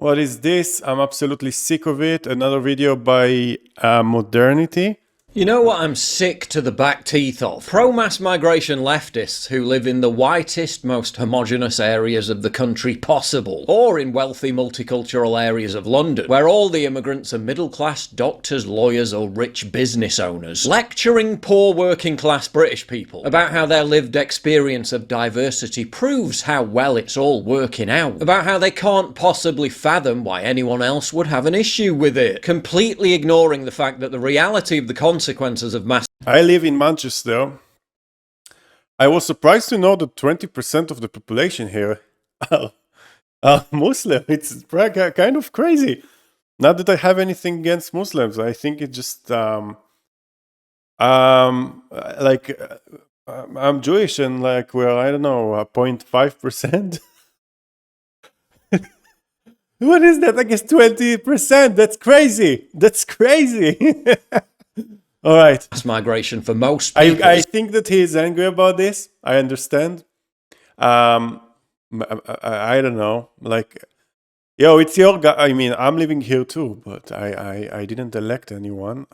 What is this? I'm absolutely sick of it. Another video by Modernity. You know what I'm sick to the back teeth of? Pro-mass migration leftists who live in the whitest, most homogenous areas of the country possible, or in wealthy multicultural areas of London, where all the immigrants are middle-class doctors, lawyers or rich business owners, lecturing poor working-class British people about how their lived experience of diversity proves how well it's all working out, about how they can't possibly fathom why anyone else would have an issue with it, completely ignoring the fact that the reality of the consequences of mass. I live in Manchester. I was surprised to know that 20% of the population here are Muslim. It's kind of crazy. Not that I have anything against Muslims. I think it just I'm Jewish and like we're, I don't know, 0.5%. What is that? I guess 20%. That's crazy. That's crazy. All right. Mass migration for most people. I think that he is angry about this. I understand. I don't know. Like, yo, it's your guy. I mean, I'm living here too, but I didn't elect anyone.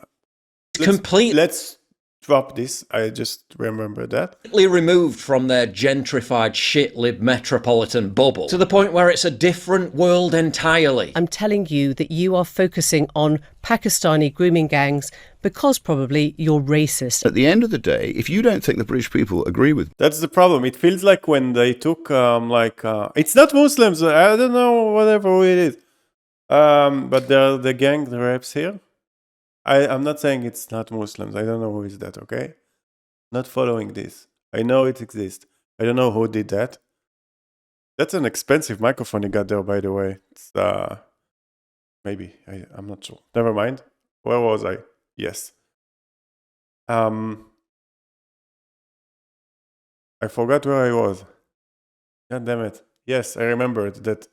Let's drop this. I just remember that. Removed from their gentrified shit-lib metropolitan bubble to the point where it's a different world entirely. I'm telling you that you are focusing on Pakistani grooming gangs because probably you're racist. At the end of the day, if you don't think the British people agree with... That's the problem. It feels like when they took, it's not Muslims. I don't know, whatever it is. But the gang, the raps here. I'm not saying it's not Muslims. I don't know who is that, okay? Not following this. I know it exists. I don't know who did that. That's an expensive microphone you got there, by the way. It's, maybe. I'm not sure. Never mind. Where was I? Yes. I forgot where I was. God damn it. Yes, I remembered that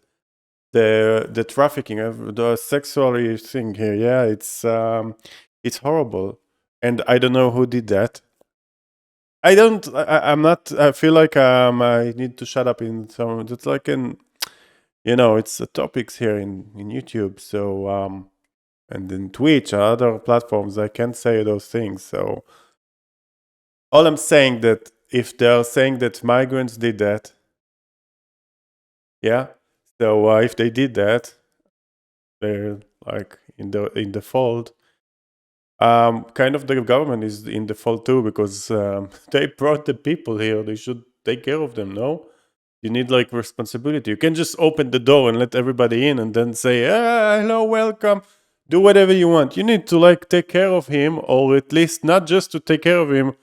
the trafficking of the sexual thing here. Yeah, it's horrible. And I don't know who did that. I'm not, I feel like I need to shut up in some, it's like it's topics here in YouTube. So, and in Twitch or other platforms, I can't say those things. So all I'm saying that if they're saying that migrants did that, yeah. So if they did that, they're like in default. Kind of the government is in default too because they brought the people here. They should take care of them. No, you need like responsibility. You can't just open the door and let everybody in and then say, hello, welcome. Do whatever you want. You need to like take care of him, or at least not just to take care of him.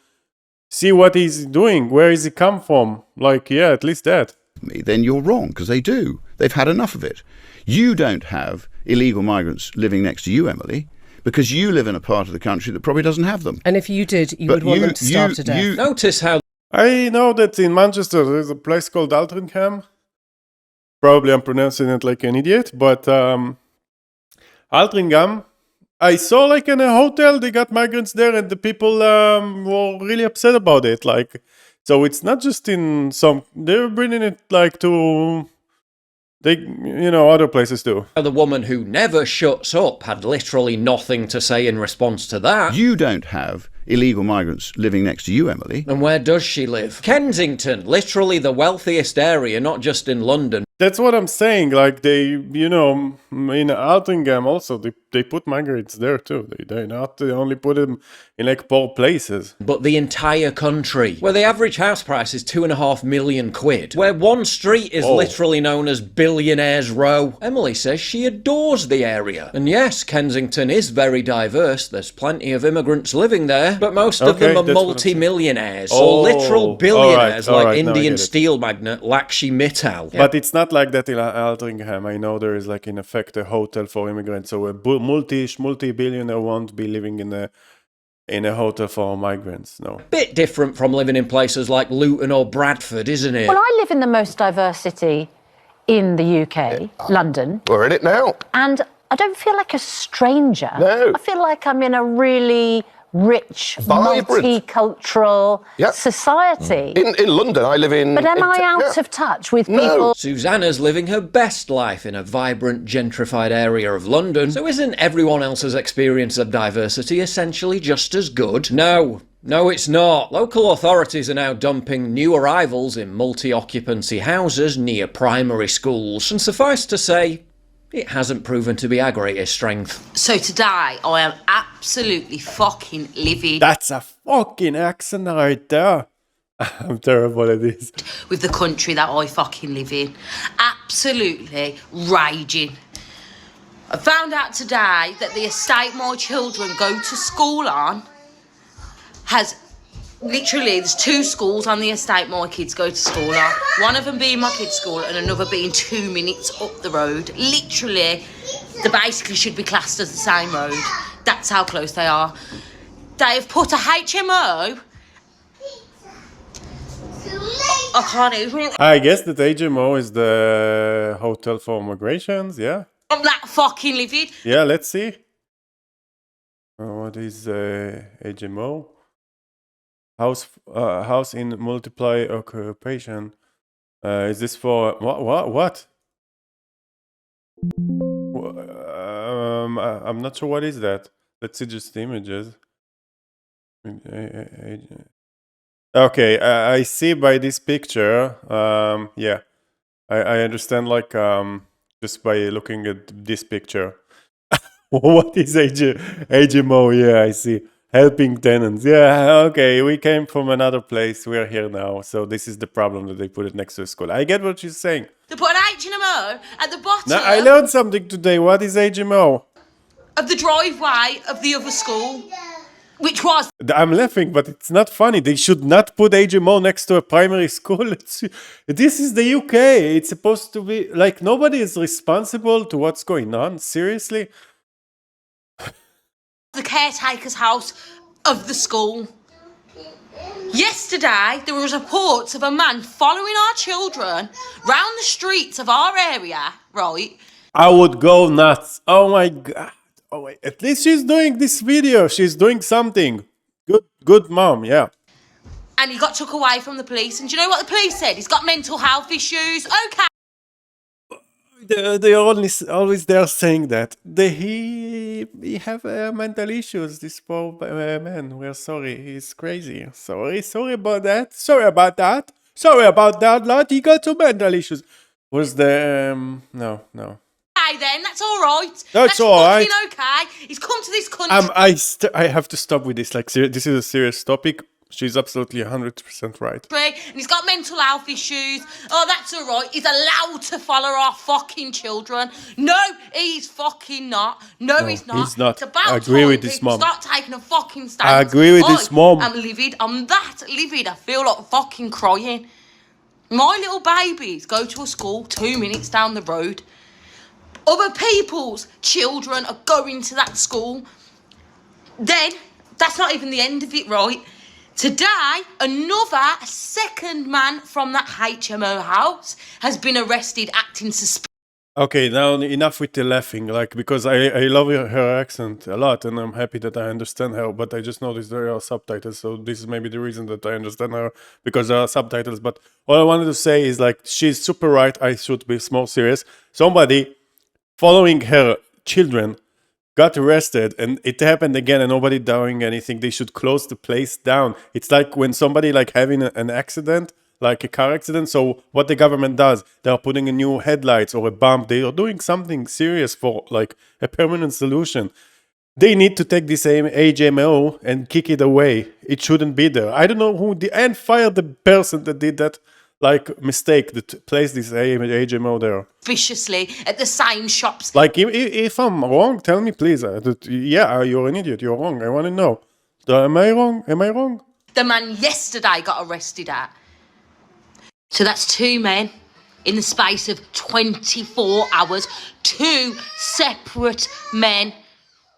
See what he's doing. Where is he come from? Like, yeah, at least that. Then you're wrong, because they do. They've had enough of it. You don't have illegal migrants living next to you, Emily, because you live in a part of the country that probably doesn't have them. And if you did, you would want them to starve to death. Notice how... I know that in Manchester there's a place called Altrincham. Probably I'm pronouncing it like an idiot, but Altrincham, I saw like in a hotel they got migrants there and the people were really upset about it. Like, so it's not just in some, they're bringing it like to, other places too. The woman who never shuts up had literally nothing to say in response to that. You don't have illegal migrants living next to you, Emily. And where does she live? Kensington, literally the wealthiest area, not just in London. That's what I'm saying. Like they, in Altrincham also, they put migrants there too. They only put them in like poor places. But the entire country, where the average house price is £2.5 million, where one street is literally known as Billionaires Row. Emily says she adores the area. And yes, Kensington is very diverse. There's plenty of immigrants living there, but most of them are multi-millionaires or literal billionaires like Indian steel magnate Lakshmi Mittal. But it's not like that in Altrincham. I know there is like in effect a hotel for immigrants, so a multi-billionaire won't be living in a hotel for migrants. No. Bit different from living in places like Luton or Bradford, isn't it? Well, I live in the most diverse city in the UK, London. We're in it now. And I don't feel like a stranger. No. I feel like I'm in a really rich, Vibrant. multicultural Yeah. society. In London, I live in... But am I out yeah. of touch with No. people? Susanna's living her best life in a vibrant, gentrified area of London, so isn't everyone else's experience of diversity essentially just as good? No. No, it's not. Local authorities are now dumping new arrivals in multi-occupancy houses near primary schools, and suffice to say, it hasn't proven to be our greatest strength. So today, I am absolutely fucking livid That's a fucking accent right there. I'm terrible at this. with the country that I fucking live in. Absolutely raging. I found out today that the estate my children go to school on has literally, there's 2 schools on the estate my kids go to school on. One of them being my kids' school and another being 2 minutes up the road. Literally, they basically should be classed as the same road. That's how close they are. They have put a HMO. I can't even. I guess that HMO is the hotel for migrations, yeah? I'm that fucking livid. Yeah, let's see. What is HMO? House in multiply occupation. Is this for what? I'm not sure what is that. Let's see just the images. Okay, I see by this picture. Yeah, I understand. Like just by looking at this picture. What is HMO? Yeah, I see. Helping tenants. Yeah, okay. We came from another place. We're here now. So this is the problem that they put it next to a school. I get what you're saying. They put an HMO at the bottom Now, I learned something today. What is HMO? of the driveway of the other school, which was I'm laughing, but it's not funny. They should not put HMO next to a primary school. This is the UK. It's supposed to be like nobody is responsible to what's going on. Seriously? the caretaker's house of the school. Yesterday, there was reports of a man following our children round the streets of our area, right? I would go nuts. Oh my god. Oh wait. At least she's doing this video. She's doing something. Good mom, yeah. And he got took away from the police. And do you know what the police said? He's got mental health issues. Okay. They're always there saying that. He have mental issues, this poor man. We're sorry. He's crazy. Sorry about that. Sorry about that, lad. He got some mental issues. Was the no. Okay, then that's all right. That's all right. fucking okay. He's come to this country. I have to stop with this. Like, this is a serious topic. She's absolutely 100% right. And he's got mental health issues. Oh, that's all right. He's allowed to follow our fucking children. No, he's fucking not. No, he's not. he's not. It's about I agree time with this people mom. Start taking a fucking stand. I agree with this mom. I'm livid. I'm that livid. I feel like fucking crying. My little babies go to a school 2 minutes down the road. Other people's children are going to that school. Then, that's not even the end of it, right? Today, another second man from that HMO house has been arrested acting suspicious. Okay, now enough with the laughing, like, because I love her accent a lot, and I'm happy that I understand her, but I just noticed there are subtitles, so this is maybe the reason that I understand her, because there are subtitles. But all I wanted to say is, like, she's super right. I should be more serious. Somebody following her children got arrested, and it happened again, and nobody doing anything. They should close the place down. It's like when somebody like having an accident, like a car accident. So what the government does, they are putting a new headlights or a bump. They are doing something serious for like a permanent solution. They need to take this HMO and kick it away. It shouldn't be there. I don't know who and fire the person that did that like mistake that placed this HMO there. Viciously at the same shops. Like, if I'm wrong, tell me, please. Yeah, you're an idiot. You're wrong. I want to know. Am I wrong? The man yesterday got arrested at. So that's 2 men in the space of 24 hours. 2 separate men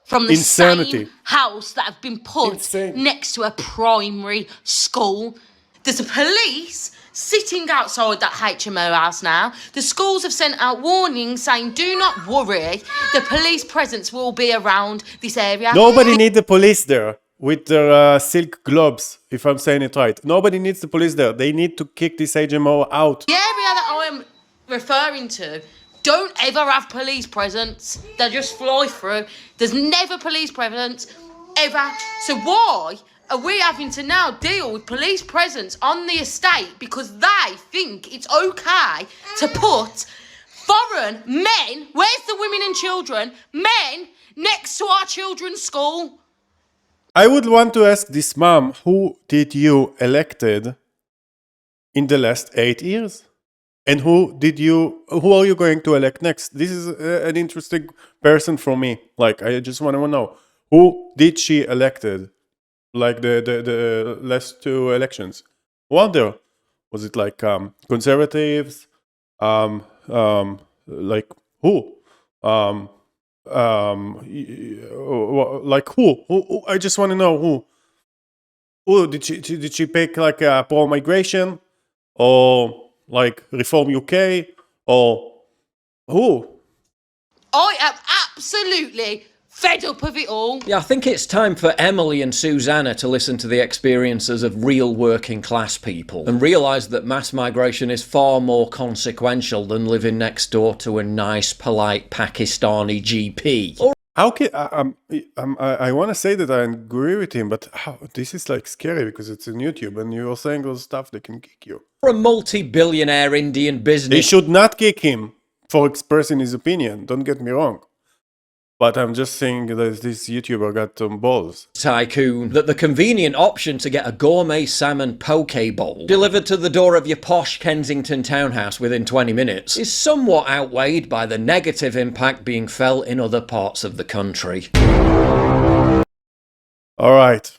from the Insanity. same house that have been put Insane. next to a primary school. There's a police sitting outside that HMO house now. The schools have sent out warnings saying, do not worry, the police presence will be around this area. Nobody need the police there. with their silk gloves, if I'm saying it right. Nobody needs the police there. They need to kick this HMO out. The area that I am referring to don't ever have police presence. They just fly through. There's never police presence, ever. So why are we having to now deal with police presence on the estate because they think it's okay to put foreign men, where's the women and children, men next to our children's school? I would want to ask this mom, who did you elected in the last 8 years? And who are you going to elect next? This is an interesting person for me. Like, I just want to know, who did she elected? Like the last 2 elections. Wonder, was it like conservatives? Like who? Like who? I just want to know who. Who did she pick? Like pro migration, or like Reform UK, or who? I am absolutely fed up of it all. Yeah, I think it's time for Emily and Susanna to listen to the experiences of real working class people and realise that mass migration is far more consequential than living next door to a nice, polite Pakistani GP. How can I want to say that I agree with him, but this is like scary because it's on YouTube and you're saying those stuff that can kick you. For a multi-billionaire Indian business, They should not kick him for expressing his opinion. Don't get me wrong. But I'm just saying that this YouTuber got some balls. tycoon, that the convenient option to get a gourmet salmon poke bowl delivered to the door of your posh Kensington townhouse within 20 minutes is somewhat outweighed by the negative impact being felt in other parts of the country. All right.